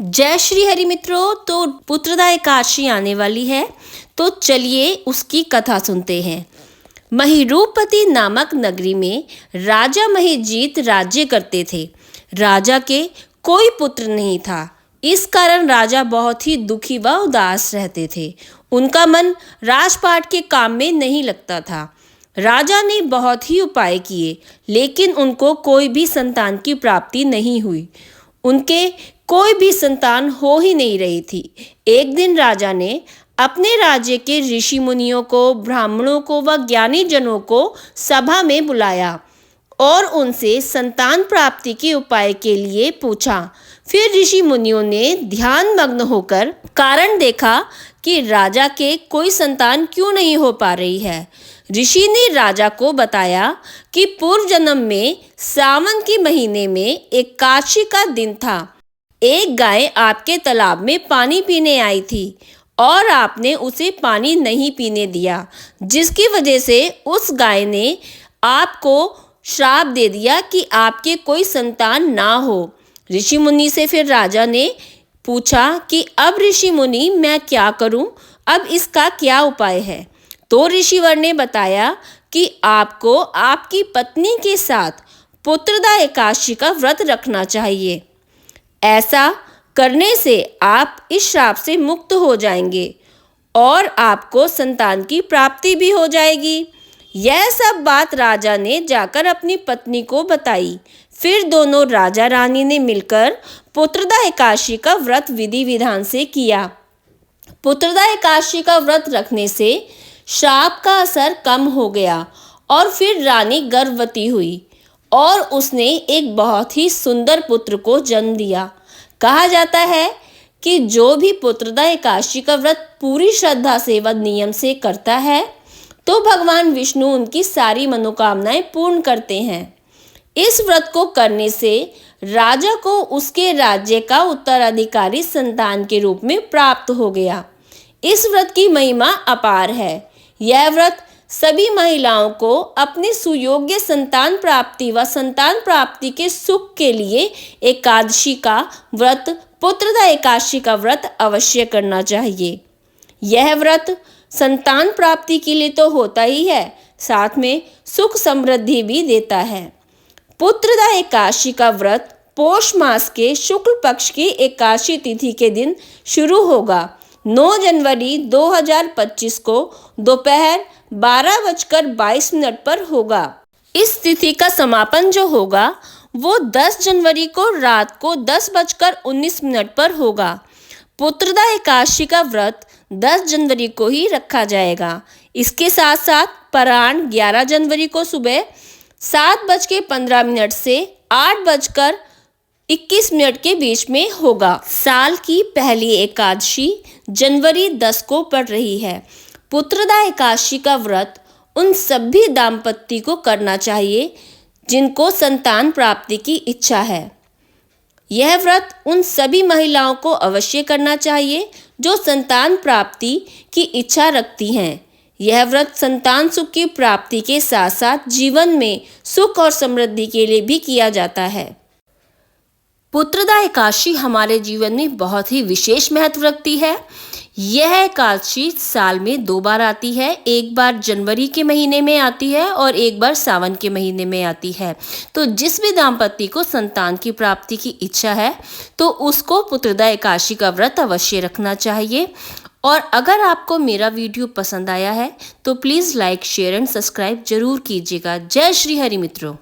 जय श्री हरि मित्रों। तो पुत्रदा एकादशी आने वाली है, तो चलिए उसकी कथा सुनते हैं। महिरूपति नामक नगरी में राजा महिजीत राज्य करते थे। राजा के कोई पुत्र नहीं था। इस कारण राजा बहुत ही दुखी व उदास रहते थे। उनका मन राजपाट के काम में नहीं लगता था। राजा ने बहुत ही उपाय किए, लेकिन उनको कोई भी संतान की प्राप्ति नहीं हुई। उनके कोई भी संतान हो ही नहीं रही थी। एक दिन राजा ने अपने राज्य के ऋषि मुनियों को, ब्राह्मणों को व ज्ञानी जनों को सभा में बुलाया और उनसे संतान प्राप्ति के उपाय के लिए पूछा। फिर ऋषि मुनियों ने ध्यान मग्न होकर कारण देखा कि राजा के कोई संतान क्यों नहीं हो पा रही है। ऋषि ने राजा को बताया कि पूर्व जन्म में सावन के महीने में एकादशी का दिन था। एक गाय आपके तालाब में पानी पीने आई थी और आपने उसे पानी नहीं पीने दिया, जिसकी वजह से उस गाय ने आपको श्राप दे दिया कि आपके कोई संतान ना हो। ऋषि मुनि से फिर राजा ने पूछा कि अब ऋषि मुनि मैं क्या करूं, अब इसका क्या उपाय है। तो ऋषिवर ने बताया कि आपको आपकी पत्नी के साथ पुत्रदा एकादशी का व्रत रखना चाहिए। ऐसा करने से आप इस श्राप से मुक्त हो जाएंगे और आपको संतान की प्राप्ति भी हो जाएगी। यह सब बात राजा ने जाकर अपनी पत्नी को बताई। फिर दोनों राजा रानी ने मिलकर पुत्रदा एकादशी का व्रत विधि विधान से किया। पुत्रदा एकादशी का व्रत रखने से श्राप का असर कम हो गया और फिर रानी गर्भवती हुई और उसने एक बहुत ही सुंदर पुत्र को जन्म दिया। कहा जाता है कि जो भी पुत्रदा एकादशी का व्रत पूरी श्रद्धा से व नियम से करता है, तो भगवान विष्णु उनकी सारी मनोकामनाएं पूर्ण करते हैं। इस व्रत को करने से राजा को उसके राज्य का उत्तराधिकारी संतान के रूप में प्राप्त हो गया। इस व्रत की महिमा अपार है। यह व्रत सभी महिलाओं को अपने सुयोग्य संतान प्राप्ति व संतान प्राप्ति के सुख के लिए एकादशी का व्रत, पुत्रदा एकादशी का व्रत अवश्य करना चाहिए। यह व्रत संतान प्राप्ति के लिए तो होता ही है, साथ में सुख समृद्धि भी देता है। पुत्रदा एकादशी का व्रत पौष मास के शुक्ल पक्ष की एकादशी तिथि के दिन शुरू होगा। 9 जनवरी 2025 को दोपहर 12:22 पर होगा। इस तिथि का समापन जो होगा वो 10 जनवरी को रात को 10:19 पर होगा। पुत्रदा एकादशी का व्रत 10 जनवरी को ही रखा जाएगा। इसके साथ साथ पराह्न 11 जनवरी को सुबह 7:15 से 8:21 के बीच में होगा। साल की पहली एकादशी जनवरी 10 को पड़ रही है। पुत्रदा एकादशी का व्रत उन सभी दाम्पत्य को करना चाहिए जिनको संतान प्राप्ति की इच्छा है। यह व्रत उन सभी महिलाओं को अवश्य करना चाहिए जो संतान प्राप्ति की इच्छा रखती हैं। यह व्रत संतान सुख की प्राप्ति के साथ साथ जीवन में सुख और समृद्धि के लिए भी किया जाता है। पुत्रदा एकादशी हमारे जीवन में बहुत ही विशेष महत्व रखती है। यह एकादशी साल में 2 बार आती है, एक बार जनवरी के महीने में आती है और एक बार सावन के महीने में आती है। तो जिस भी दाम्पत्य को संतान की प्राप्ति की इच्छा है, तो उसको पुत्रदा एकादशी का व्रत अवश्य रखना चाहिए। और अगर आपको मेरा वीडियो पसंद आया है तो please like, share and subscribe जरूर कीजिएगा। जय श्री हरि मित्रों।